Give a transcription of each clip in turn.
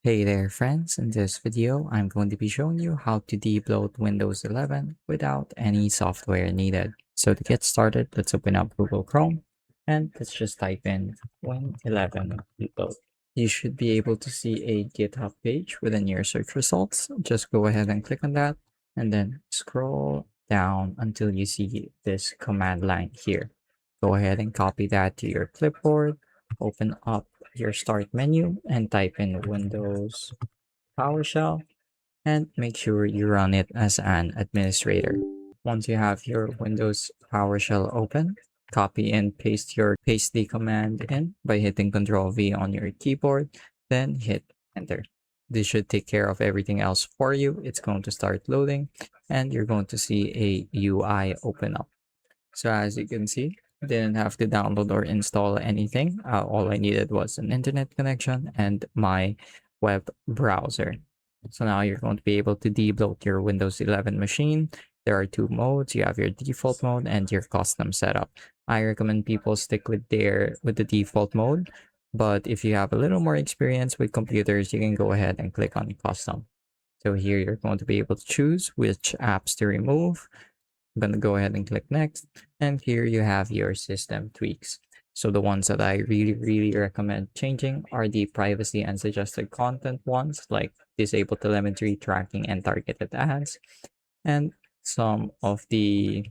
Hey there friends, in this video I'm going to be showing you how to debloat Windows 11 without any software needed. So to get started, let's open up Google Chrome and let's just type in Win11 debloat. You should be able to see a GitHub page within your search results. Just go ahead and click on that and then scroll down until you see this command line here. Go ahead and copy that to your clipboard, open up your start menu and type in Windows PowerShell and make sure you run it as an administrator. Once you have your Windows PowerShell open, copy and paste the command in by hitting Ctrl V on your keyboard, then hit enter. This should take care of everything else for you. It's going to start loading and you're going to see a UI open up. So as you can see, didn't have to download or install anything. All I needed was an internet connection and my web browser. So now you're going to be able to debloat your Windows 11 machine. There are two modes. You have your default mode and your custom setup. I recommend people stick with the default mode, but if you have a little more experience with computers, you can go ahead and click on custom. So here you're going to be able to choose which apps to remove. I'm going to go ahead and click next. And here you have your system tweaks. So the ones that I really recommend changing are the privacy and suggested content ones, like disable telemetry tracking and targeted ads, and some of the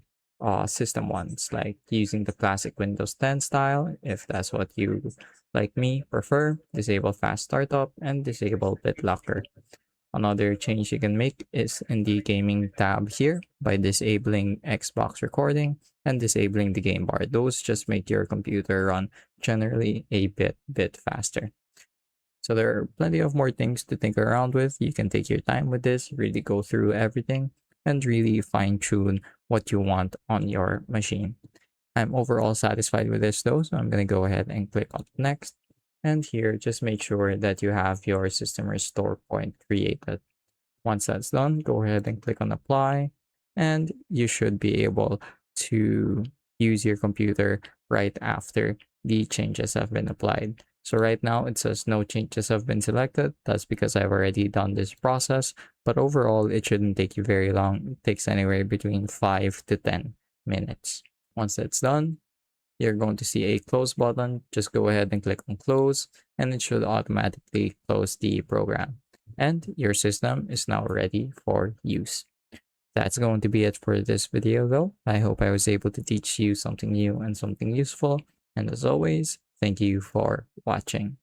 system ones, like using the classic Windows 10 style, if that's what you, like me, prefer, disable fast startup, and disable BitLocker. Another change you can make is in the gaming tab here by disabling Xbox recording and disabling the game bar. Those just make your computer run generally a bit faster. So there are plenty of more things to think around with. You can take your time with this, really go through everything and really fine tune what you want on your machine. I'm overall satisfied with this though, so I'm going to go ahead and click on next. And here, just make sure that you have your system restore point created. Once that's done, go ahead and click on apply, and you should be able to use your computer right after the changes have been applied. So right now it says no changes have been selected. That's because I've already done this process, but overall it shouldn't take you very long. It takes anywhere between 5 to 10 minutes. Once that's done, you're going to see a close button. Just go ahead and click on close and it should automatically close the program. And your system is now ready for use. That's going to be it for this video though. I hope I was able to teach you something new and something useful. And as always, thank you for watching.